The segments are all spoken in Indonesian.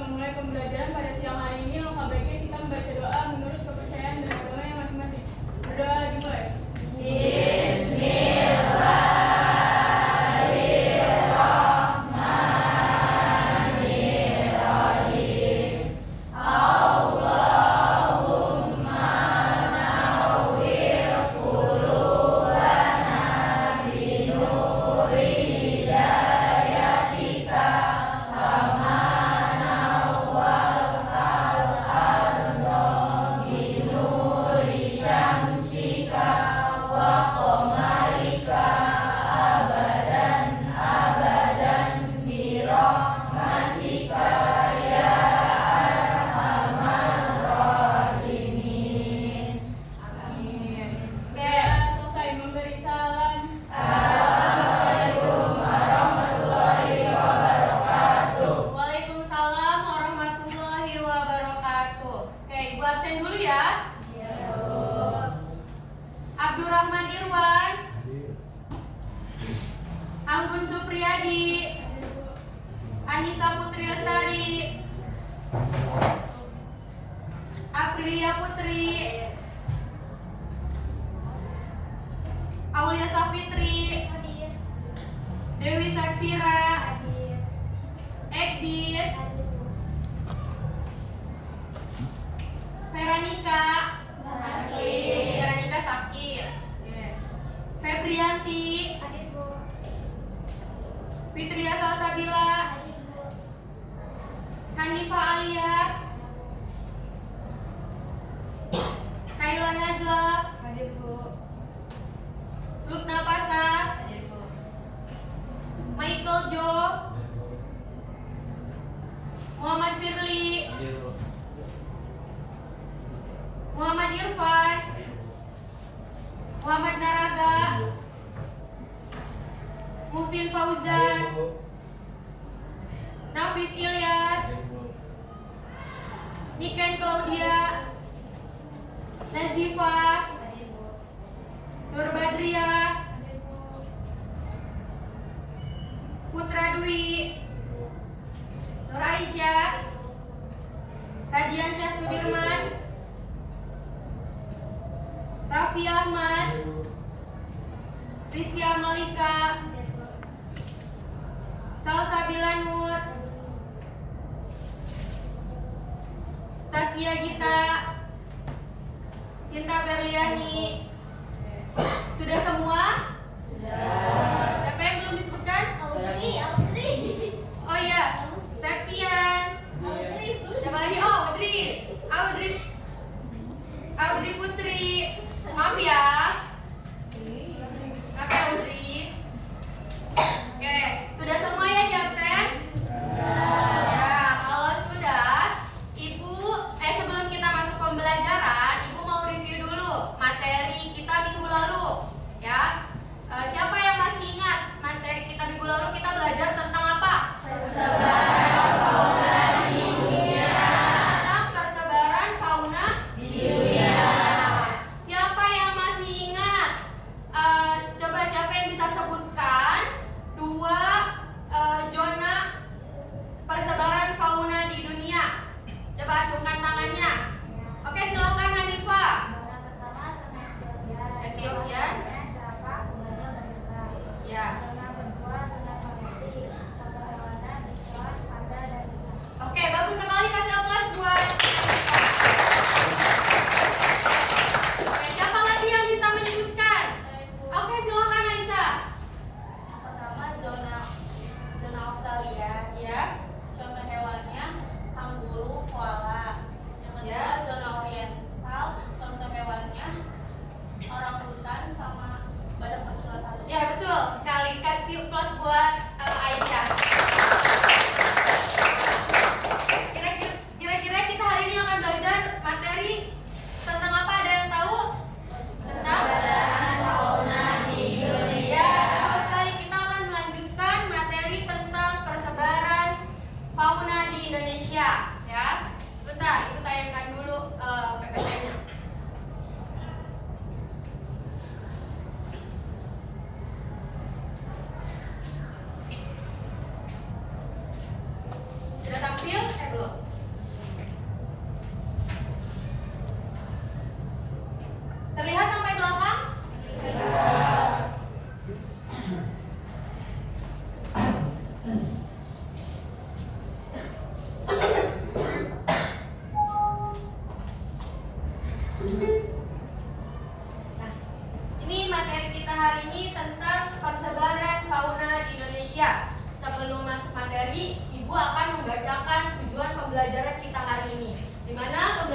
memulai pembelajaran pada siang hari ini, alangkah baiknya kita membaca doa menurut kepercayaan dan agama yang masing-masing. Berdoa dimulai. Abdurrahman Irwan, Anggun Supriyadi, Anissa Putri Lestari, Aprilia Putri, Aulia Safitri, Dewi Sakfira, Ekdis, Veronica Sakir, Febrianti, Fitria Salsabila, Hanifa Alia, Kaila Nazla, Lukna Pasa, Michael Jo, Muhammad Firly, Muhammad Irfan, Muhammad Naraga, Muhsin Fauzan, Nafis Ilyas, Niken Claudia, Nazifa, Nur Badria, Putra Dwi, Nur Aisyah, Radiansyah Sudirman, Raffi Ahmad, Rizky Amalika, Salsabila Nur, Saskia Gita, Cinta Berliani. Sudah semua? Sudah. Siapa yang belum disebutkan? Audrey. Oh iya, Septian. Siapa lagi? Oh, Audrey Putri. Maaf ya. Oke, Audrey. Oke, sudah semua ya di absen? Nah, kalau sudah, Ibu, sebelum kita masuk pembelajaran, Ibu mau review dulu materi kita minggu lalu, ya. Siapa yang masih ingat materi kita minggu lalu kita belajar tentang apa? Persebaran fauna di dunia. Tentang persebaran fauna di dunia. Siapa yang masih ingat? Coba siapa yang bisa sebutkan dua zona persebaran fauna di dunia? Coba acungkan tangannya. Oke, silakan Hanifa. Ethiopia. Ya. Oke, bagus sekali, kasih aplaus buat. Oke, siapa lagi yang bisa menyebutkan? Oke, silakan Aisyah. Yang pertama zona Australia, Ya. contoh hewannya kanguru, koala. Yang kedua Ya. zona oriental, contoh hewannya orangutan sama badak bercula satu. Ya, betul sekali. Kasih plus buat Aisyah. Kira-kira kita hari ini akan belajar materi tentang apa? Ada yang tahu? Tentang Persebaran fauna di Indonesia. Ya, betul sekali. Kita akan melanjutkan materi tentang persebaran fauna di Indonesia. Ya, sebentar. Ibu tayangkan dulu PPT-nya. Sudah tampil? Belum?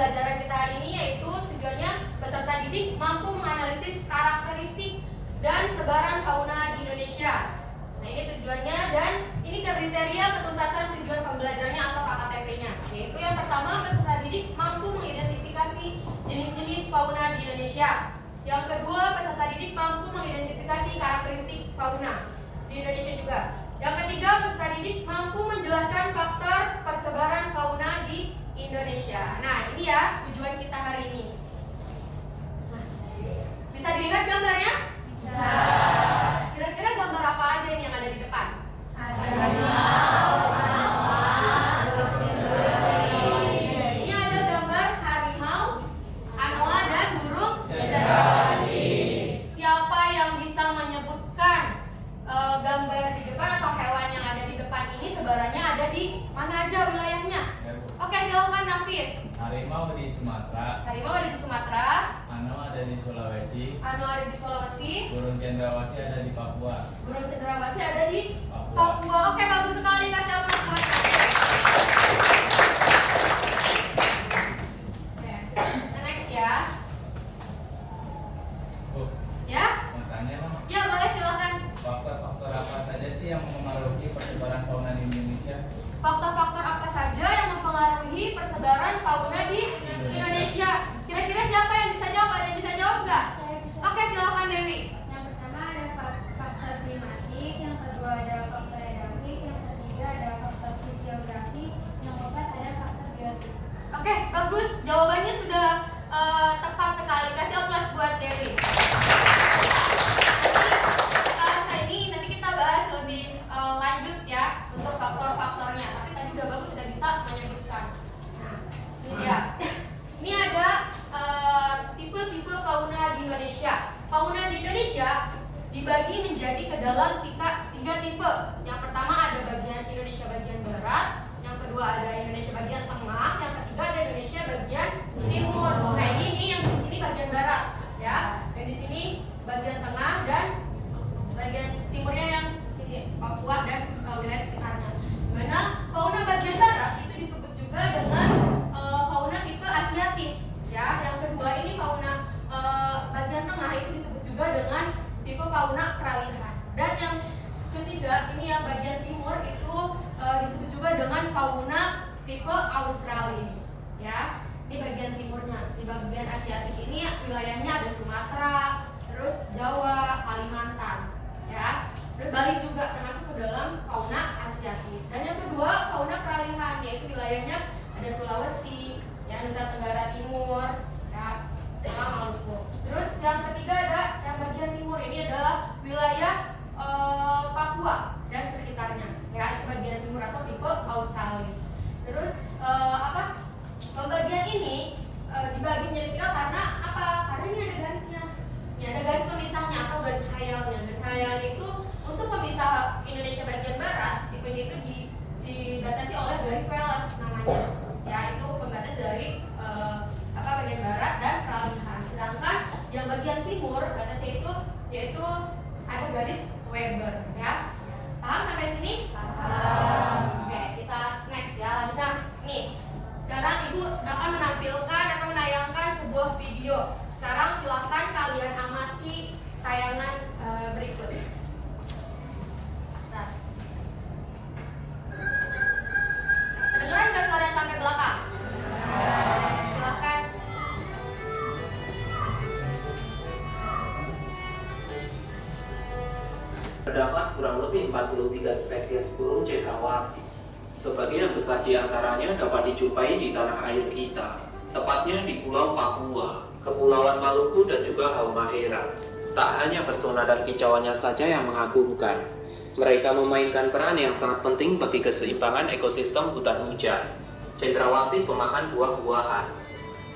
pembelajaran kita hari ini, yaitu tujuannya peserta didik mampu menganalisis karakteristik dan sebaran fauna di Indonesia. Nah, ini tujuannya dan ini kriteria ketuntasan tujuan pembelajarannya atau KKTP-nya. Yaitu yang pertama, peserta didik mampu mengidentifikasi jenis-jenis fauna di Indonesia. Yang kedua, peserta didik mampu mengidentifikasi karakteristik fauna di Indonesia juga. Yang ketiga, peserta didik mampu menjelaskan faktor persebaran fauna di Indonesia. Nah, ini ya tujuan kita hari ini. Nah, bisa dilihat gambarnya? Bisa. Kira-kira gambar apa aja ini yang ada di depan? Ini ada gambar harimau, anoa, dan burung cendrawasih. Siapa yang bisa menyebutkan gambar di depan atau hewan yang ada di depan ini sebarannya ada di mana aja wilayahnya? Oke, silahkan Nafis. Harimau di Sumatera. Harimau ada di Sumatera. Ano ada di Sulawesi. Ano ada di Sulawesi. Burung cendrawasih ada di Papua. Burung cendrawasih ada di Papua. Papua. Oke, bagus sekali, kasih aplaus buat Oke, next ya. Ya? Mau tanya Mama, Ya, boleh silakan. faktor-faktor apa saja sih yang mempengaruhi persebaran fauna di Indonesia? Faktor-faktor apa saja yang mempengaruhi persebaran fauna di Indonesia? Kira-kira siapa yang bisa jawab? Ada yang bisa jawab nggak? Oke, silakan Dewi. Yang pertama ada faktor klimatik, yang kedua ada faktor edafik, yang ketiga ada faktor fisiografi, yang keempat ada faktor biotik. Oke, bagus. Jawabannya sudah tepat sekali. Kasih aplaus buat Dewi. Nanti kita bahas lebih lanjut ya untuk faktor-faktornya. Tapi tadi udah bagus, sudah bisa menyebutkan. Nah, ini dia. Ini ada tipe-tipe fauna di Indonesia. Fauna di Indonesia dibagi menjadi ke dalam tiga tipe. Yang pertama ada bagian Indonesia bagian barat, yang kedua ada Indonesia bagian tengah, yang ketiga ada Indonesia bagian timur. Nah, ini yang di sini bagian barat, ya. Dan di sini bagian tengah dan bagian timurnya yang sini Papua dan wilayah sekitarnya. Dimana fauna bagian barat itu disebut juga dengan fauna tipe asiatis, ya. Yang kedua ini fauna bagian tengah itu disebut juga dengan tipe fauna peralihan. Dan yang ketiga ini yang bagian timur itu disebut juga dengan fauna tipe australis, ya. Ini bagian timurnya. Di bagian asiatis ini wilayahnya ada Sumatera, terus Jawa, Kalimantan, ya. Terus Bali juga termasuk ke dalam fauna asiatis. Dan yang kedua fauna peralihan, yaitu wilayahnya ada Sulawesi, ya, Nusa Tenggara Timur, ya, sama Maluku. Terus yang ketiga ada yang bagian timur, ini adalah wilayah Papua dan sekitarnya, ya, itu bagian timur atau tipe australis. Terus pembagian ini dibagi menjadi tiga karena apa? Karena ini ada garisnya. Ini ada garis pemisahnya atau garis hayalnya. Garis hayalnya itu untuk pemisah Indonesia bagian barat, tipenya itu dibatasi oleh garis Wallace namanya. Ya, itu pembatas dari bagian barat dan peralihan. Sedangkan yang bagian timur batasnya itu yaitu ada garis Weber, ya. Paham sampai sini? Paham. Oke, kita next ya. Nah, nih. Sekarang Ibu akan menampilkan atau menayangkan sebuah video. Sekarang silakan kalian amati tayangan berikut. Nah. Kedengeran nggak suara sampai belakang? Silakan. Terdapat kurang lebih 43 spesies burung cendrawasih. Sebagian besar di antaranya dapat dijumpai di tanah air kita, tepatnya di Pulau Papua, Kepulauan Maluku, dan juga Halmahera. Tak hanya pesona dan kicauannya saja yang mengagumkan, mereka memainkan peran yang sangat penting bagi keseimbangan ekosistem hutan hujan. Cendrawasih pemakan buah-buahan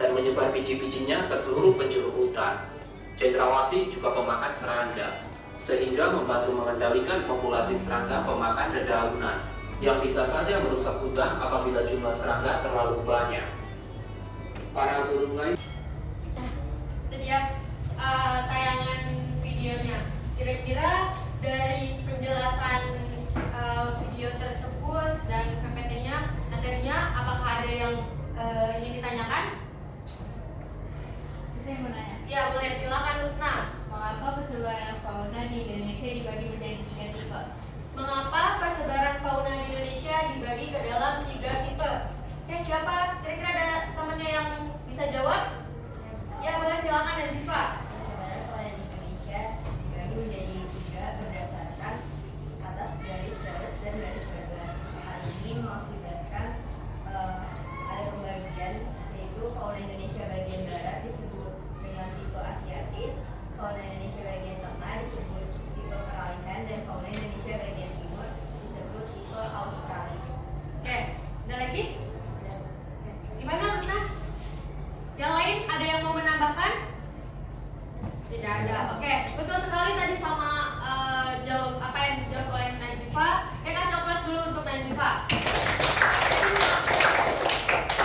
dan menyebar biji-bijinya ke seluruh penjuru hutan. Cendrawasih juga pemakan serangga, sehingga membantu mengendalikan populasi serangga pemakan dedaunan yang bisa saja merusak hutan apabila jumlah serangga terlalu banyak. Para burung lain. Nah, itu dia tayangan videonya. Kira-kira dari penjelasan video tersebut dan PPT-nya, materinya, apakah ada yang ingin ditanyakan? saya mau nanya. Ya boleh, silakan Lutna. Mengapa persebaran fauna di Indonesia dibagi menjadi 3 tipe? Mengapa persebaran fauna di Indonesia dibagi ke dalam 3 tipe? Oke, siapa? Kira-kira ada temannya yang bisa jawab? Ya boleh, silakan Nazifa. Persebaran fauna di Indonesia dibagi menjadi 3 berdasarkan atas garis-garis dan garis bergerak. Hal ini mengakibatkan ada pembagian, yaitu fauna Indonesia bagian barat disebut dengan tipe asiatis, fauna Indonesia bagian tengah disebut tipe peralihan, dan fauna Indonesia bagian timur disebut tipe australis. Oke, ada lagi? Gimana Lutna? Yang lain ada yang mau menambahkan? Tidak ada. Oke, betul sekali tadi sama jawab apa yang dijawab oleh Nazifa. Kasih aplaus dulu untuk Nazifa.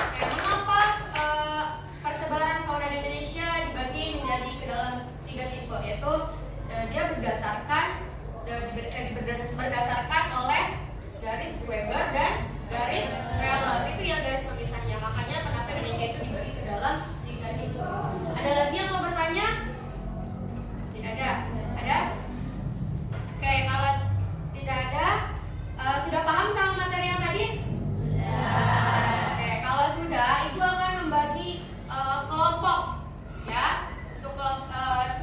Oke, mengapa persebaran fauna di Indonesia dibagi menjadi ke dalam 3 tipe, yaitu dia berdasarkan oleh garis Weber dan garis Reynolds. Itu yang garis pemisahnya. Makanya kenapa Indonesia itu dibagi ke dalam 3 tipe. Ada lagi yang mau bertanya? Tidak ada. Ada? Oke, kalau tidak ada, sudah paham sama materi yang tadi? Sudah. Oke, kalau sudah, Ibu akan membagi kelompok, ya. Untuk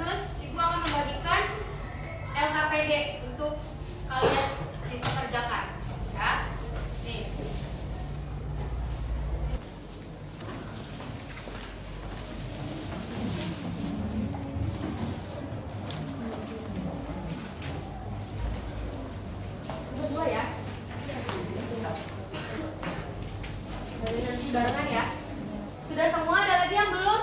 terus Ibu akan membagikan LKPD untuk kalian bisa kerjakan, ya. Nih. Berdua ya. Dari nanti barengan ya. Sudah semua? Ada lagi yang belum?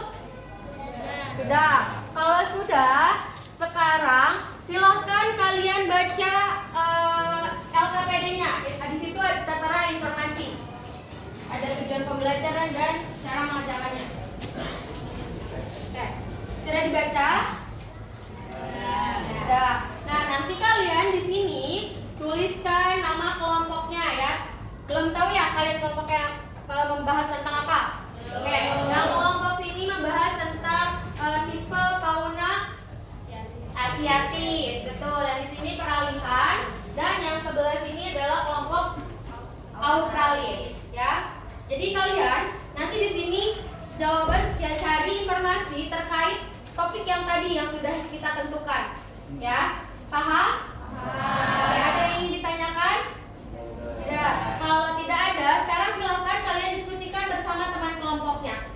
Sudah. Kalau sudah, sekarang silahkan kalian baca LKPD-nya. Di situ ada tertera informasi. Ada tujuan pembelajaran dan cara mengerjakannya. Oke. Sudah dibaca? Sudah. Nah, nanti kalian di sini tuliskan nama kelompoknya ya. Belum tahu ya kalian kelompoknya membahas tentang apa? Oke. Nah, kelompok sini membahas tentang tipe fauna asiatis. Betul. Yang di sini peralihan dan yang sebelah sini adalah kelompok australis ya. Jadi kalian nanti di sini jawaban ya cari informasi terkait topik yang tadi yang sudah kita tentukan. Ya. Paham? Ya, ada yang ingin ditanyakan? Tidak. Kalau tidak ada, sekarang silahkan kalian diskusikan bersama teman kelompoknya.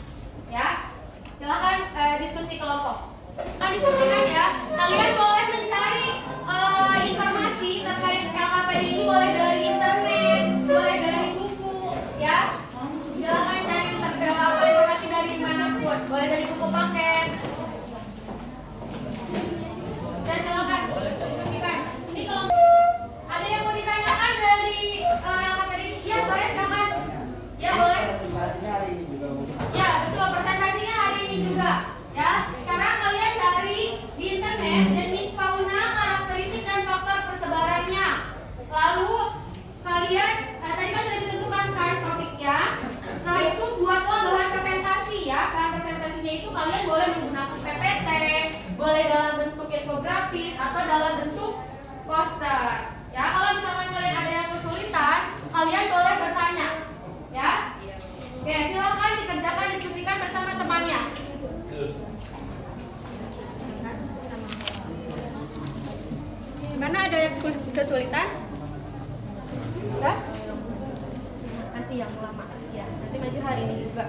Ya. Silahkan diskusi kelompok. Nah, diskusikan ya. Kalian boleh mencari informasi terkait LKPD ini boleh dari internet, boleh dari buku, ya. Silahkan cari informasi dari manapun, boleh dari buku paket. Dan silahkan diskusikan. Ini kelompok. Ada yang mau ditanyakan dari LKPD ini? Iya, boleh silakan. Ya, boleh. Presentasinya hari ini juga. Ya, betul. Presentasinya hari ini juga. Ya, sekarang kalian cari di internet jenis fauna, karakteristik dan faktor persebarannya. Lalu kalian tadi kan sudah ditentukan kan topiknya. Setelah itu buatlah bahan presentasi ya. Bahan presentasinya itu kalian boleh menggunakan PPT, boleh dalam bentuk infografis atau dalam bentuk poster. Ya, kalau misalkan kalian ada yang kesulitan, kalian boleh bertanya. Ya. Oke, silakan dikerjakan, diskusikan bersama temannya. Gimana, ada yang kesulitan? Udah? Kasih yang lama. Ya, nanti maju hari ini juga.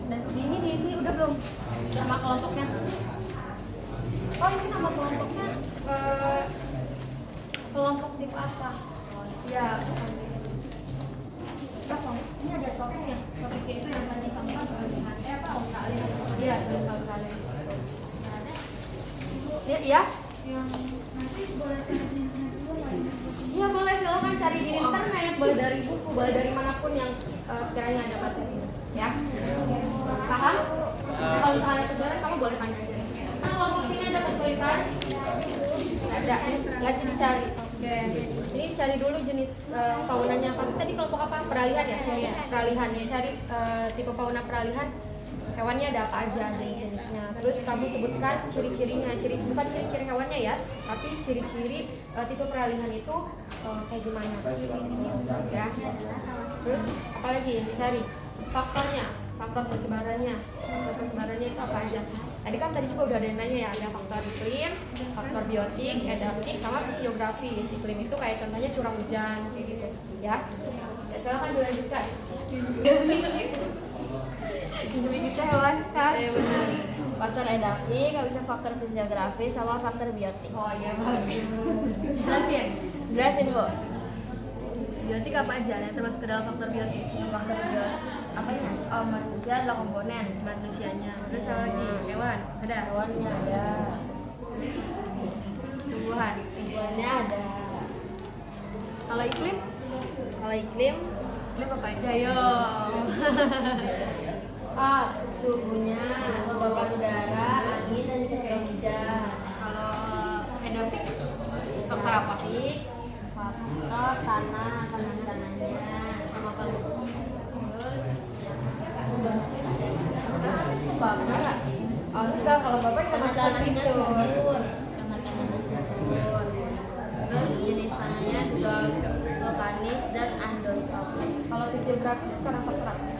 Dan ini diisi udah belum? Nama kelompoknya? Oh, ini nama kelompoknya kelompok tipe apa? Ya, kosong. Ini ada topiknya. Topiknya itu yang tadi kamu kan peralihan. Apa? Australis. Iya, tulis Australis. Ya? Yang nanti boleh cari di internet juga nggak? Iya boleh, silahkan cari di internet, boleh dari buku, boleh dari manapun yang sekiranya ada materinya, ya. Paham? Kalau misalnya ada kesulitan, kamu boleh tanya aja. Nah, kelompok sini ada kesulitan? Ada, nggak dicari. Oke. Ini cari dulu jenis faunanya apa. Tadi kelompok apa? Peralihan ya? Peralihan ya. Cari tipe fauna peralihan. hewannya ada apa aja, jenis-jenisnya. Terus kamu sebutkan ciri-cirinya, bukan ciri-ciri hewannya ya, tapi ciri-ciri tipe peralihan itu kayak gimana ya. Terus apalagi dicari faktornya, faktor persebarannya itu apa aja. Tadi kan juga udah ada yang nanya ya, ada faktor iklim, faktor biotik, adaptif, sama fisiografi. Iklim itu kayak contohnya curah hujan kayak gitu ya. Silakan dilanjutkan. Endemik itu hewan khas. Benar. Faktor edafik, bisa faktor fisiografi sama faktor biotik. Oh iya bagus. Jelasin Bu. Biotik apa aja yang termasuk ke dalam faktor biotik? Faktor biotik apanya? Oh, manusia adalah komponen Manusianya. Terus apa lagi? Hewan. Ada. hewannya ada, tumbuhannya ada. Kalau iklim? Kalau iklim Apa aja yo? suhunya, kelembapan udara, angin dan curah hujan. Kalau endemik? Faktor apa? Faktor tanah, panas tanahnya, sama apa lagi? Terus bapak? Oh sudah, kalau bapak termasuk subur. Terus jenis tanahnya juga vulkanis dan andosol. Kalau fisiografis sekarang faktor apa?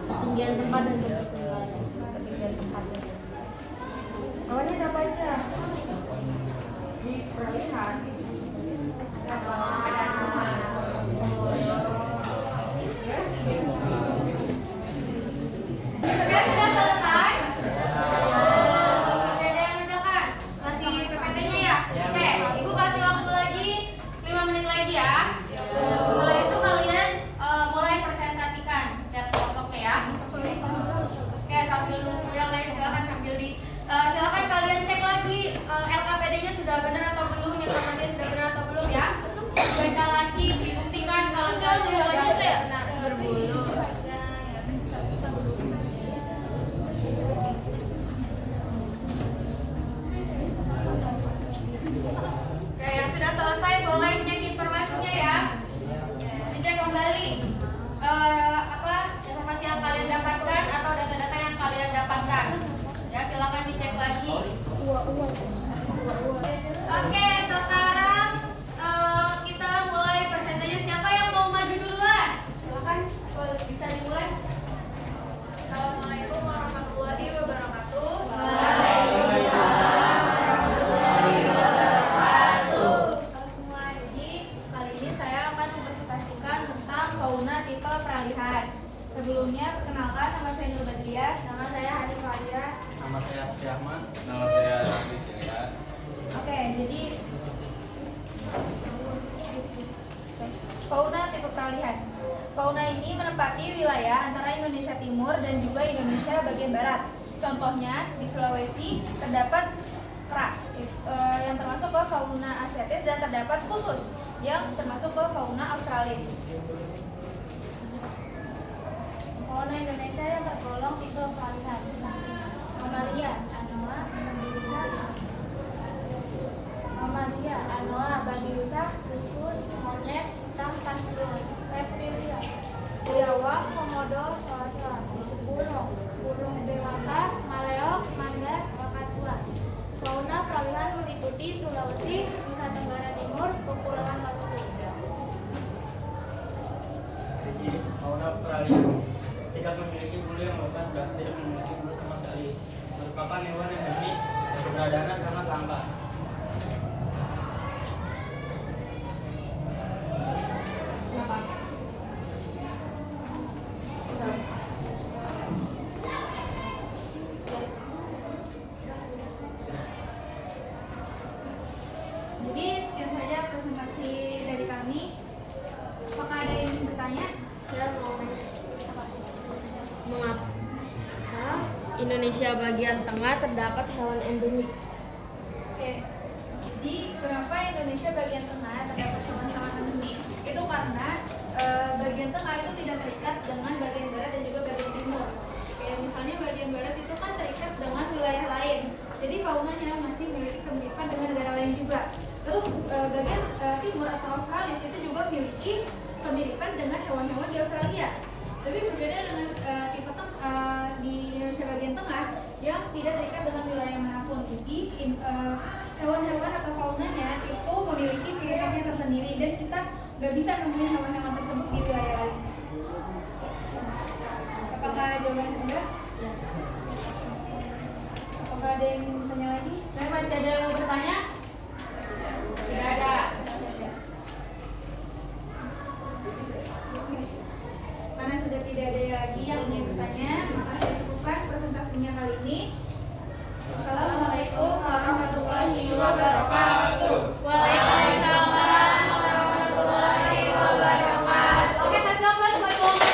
Ketinggian tempat dan bentuk wilayah. Ketinggian tempat. Awalnya ada apa aja? Di peralihan Sudah selesai? Masih ada yang mengerjakan? Masih PPT-nya ya? Oke, Ibu kasih waktu lagi 5 menit lagi ya. Setelah itu kalian mulai presentasikan setiap kelompoknya ya. Oke, sambil nunggu yang lain silakan silakan kalian cek lagi LKPD-nya sudah benar atau belum, informasinya sudah benar atau belum ya. Baca lagi, dibuktikan kalau sudah benar berbulu. Oke, yang sudah selesai boleh cek informasinya ya. Dicek kembali informasi yang kalian dapatkan atau data-data yang kalian dapatkan. Ya, silakan dicek lagi. Oke, sekarang kita mulai presentasinya. Siapa yang mau maju duluan? Silakan, bisa dimulai. Assalamualaikum warahmatullahi wabarakatuh. Sebelumnya, perkenalkan nama saya Nur Badriah. Nama saya Hanif Fadira. Nama saya Afri Ahmad. Nama saya Raffi Ilyas. Oke, jadi fauna tipe peralihan. Fauna ini menempati wilayah antara Indonesia Timur dan juga Indonesia bagian barat. Contohnya di Sulawesi terdapat kera yang termasuk ke fauna asiatis dan terdapat khusus yang termasuk ke fauna australis. Fauna Indonesia yang tergolong tipe peralihan. Anoa, babirusa, kuskus, monyet, hitam, pasius, reptilia, biawak, komodo, soa-soa, burung dewata, maleok, mandar, kakatua. Fauna peralihan meliputi Sulawesi, Nusa Tenggara Timur, Kepulauan Maluku. Fauna peralihan tidak memiliki bulu yang lebat dan tidak memiliki bulu sama sekali. Merupakan hewan endemik, keberadaannya sangat langka. Jadi sekian saja presentasi dari kami. Apakah ada yang ingin bertanya? Saya mau Mengapa Indonesia bagian tengah terdapat hewan endemik? Oke, jadi kenapa Indonesia bagian tengah terdapat hewan-hewan endemik? Itu karena bagian tengah itu tidak terikat dengan bagian barat dan juga bagian timur. Kayak misalnya bagian barat itu kan terikat dengan wilayah lain, jadi faunanya masih memiliki kemiripan dengan negara lain juga. Terus bagian timur atau Australis itu juga memiliki kemiripan dengan hewan-hewan di Australia. Tapi berbeda dengan tipe di Indonesia bagian tengah yang tidak terikat dengan wilayah manapun. Jadi hewan-hewan atau faunanya itu memiliki ciri khasnya tersendiri dan kita nggak bisa nemuin hewan-hewan tersebut di wilayah lain. Apakah jawabannya jelas? Apakah ada yang ingin bertanya lagi? Masih ada yang mau bertanya? Tidak ada. Oke. Mana sudah tidak ada lagi yang ingin bertanya, maka saya cukupkan presentasinya kali ini. Assalamualaikum warahmatullahi wabarakatuh. Waalaikumsalam warahmatullahi wabarakatuh. Oke, kasih aplaus buat kelompok.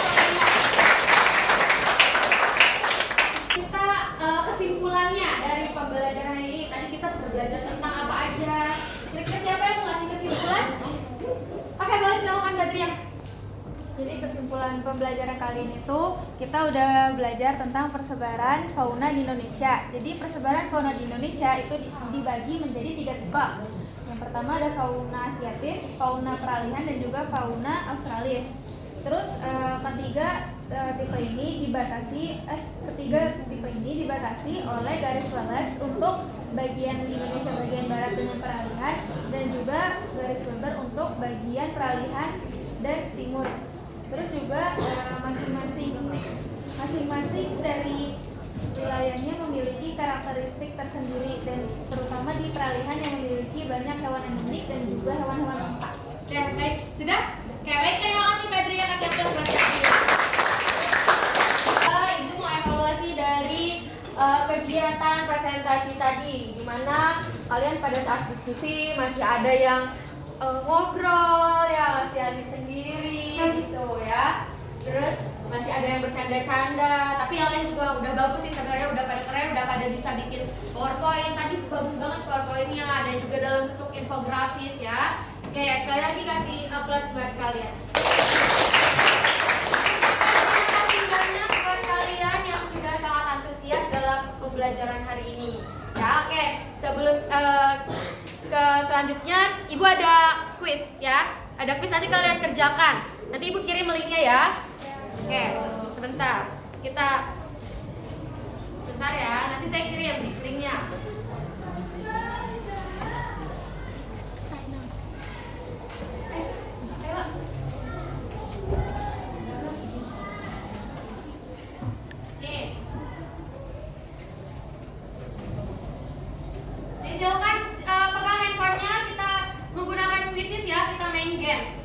Kita kesimpulannya dari pembelajaran ini, tadi kita sudah belajar tentang apa aja. Kira-kira siapa yang mau ngasih kesimpulan? Oke, boleh silakan Badriah. Jadi kesimpulan pembelajaran kali ini tuh kita udah belajar tentang persebaran fauna di Indonesia. Jadi persebaran fauna di Indonesia itu dibagi menjadi 3 tipe. Yang pertama ada fauna asiatis, fauna peralihan, dan juga fauna australis. Terus ketiga tipe ini dibatasi oleh garis welas untuk bagian Indonesia bagian barat dengan peralihan, dan juga garis Weber untuk bagian peralihan dan timur. Terus juga masing-masing dari wilayahnya memiliki karakteristik tersendiri, dan terutama di peralihan yang memiliki banyak hewan endemik dan juga hewan-hewan langka. Oke, baik. Sudah? Oke, baik. Terima kasih Badriah, kasih aplaus buat Badriah. Ibu mau evaluasi dari kegiatan presentasi tadi, di mana kalian pada saat diskusi masih ada yang ngobrol ya, masih asik sendiri gitu ya. Terus masih ada yang bercanda-canda, tapi yang lain juga udah bagus sih sebenarnya, udah pada keren, udah pada bisa bikin PowerPoint. Tadi bagus banget PowerPoint-nya, ada juga dalam bentuk infografis ya. Oke, sekali lagi kasih aplaus buat kalian. Terima kasih banyak buat kalian yang sudah sangat antusias dalam pembelajaran hari ini. Ya, oke. Sebelum ke selanjutnya, Ibu ada kuis ya. Ada kuis, nanti kalian kerjakan. Nanti Ibu kirim linknya ya. Oke, sebentar. Sebentar ya. Nanti saya kirim linknya. Silakan pegang handphonenya, kita menggunakan quizzes ya, kita main games.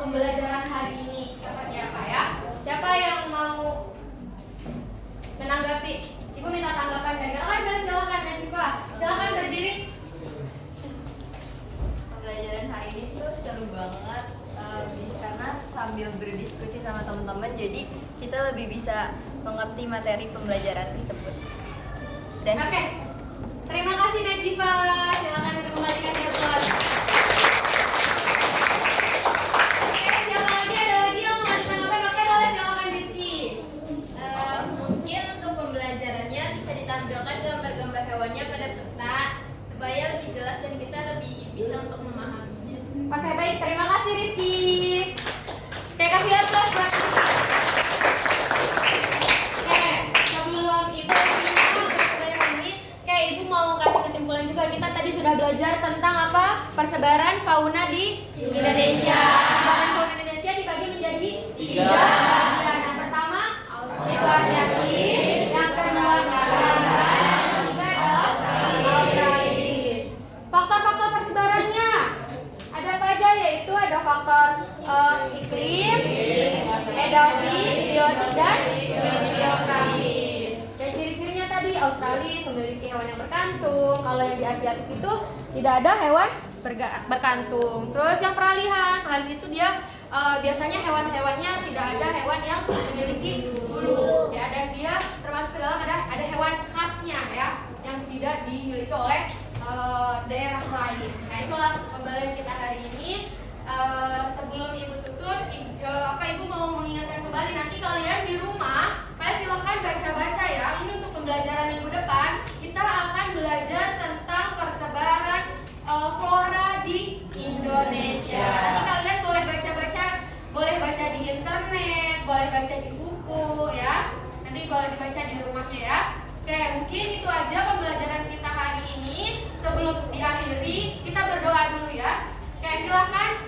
pembelajaran hari ini seperti apa ya? Siapa yang mau menanggapi? Ibu minta tanggapan dari kakak. Silakan Siva, silakan berdiri. Pembelajaran hari ini tuh seru banget karena sambil berdiskusi sama teman-teman jadi kita lebih bisa mengerti materi pembelajaran tersebut. Dan Oke, terima kasih Najifa. Silakan dikembalikan ya buat. Oke, siapa lagi? Ada lagi yang mau ngasih tanggapan? Oke, boleh silakan Rizky. Mungkin untuk pembelajarannya bisa ditampilkan gambar-gambar hewannya pada peta supaya lebih jelas dan kita lebih bisa untuk memahaminya. Oke, baik. Terima kasih Rizky. Oke, kasih aplaus buat Rizky. Oke, sebelum Ibu cerita persebaran ini, Ibu mau kasih kesimpulan juga. Kita tadi sudah belajar tentang apa? Persebaran fauna di Indonesia. Persebaran fauna Indonesia dibagi menjadi 3 bagian. Yang pertama, situasi asli. Yang kedua, kerangka. Yang ketiga adalah australis. Faktor-faktor persebarannya ada apa aja? Yaitu ada faktor iklim, edafik, biotik, dan geografis. Dan ciri-cirinya tadi Australis memiliki hewan yang berkantung. Kalau yang di Asiatis itu tidak ada hewan berkantung. Terus yang peralihan itu dia biasanya hewan-hewannya tidak ada hewan yang memiliki bulu ya, dan dia termasuk ke dalam ada hewan khasnya ya yang tidak dimiliki oleh daerah lain. Nah, itulah pembelajaran kita hari ini. Sebelum Ibu tutup, Ibu mau mengingatkan kembali nanti kalian di rumah, silahkan baca-baca ya. Ini untuk pembelajaran minggu depan kita akan belajar tentang persebaran flora di Indonesia. Nanti kalian boleh baca-baca, boleh baca di internet, boleh baca di buku ya. Nanti boleh dibaca di rumahnya ya. Oke, mungkin itu aja pembelajaran kita hari ini. Sebelum diakhiri, kita berdoa dulu ya. Oke, silahkan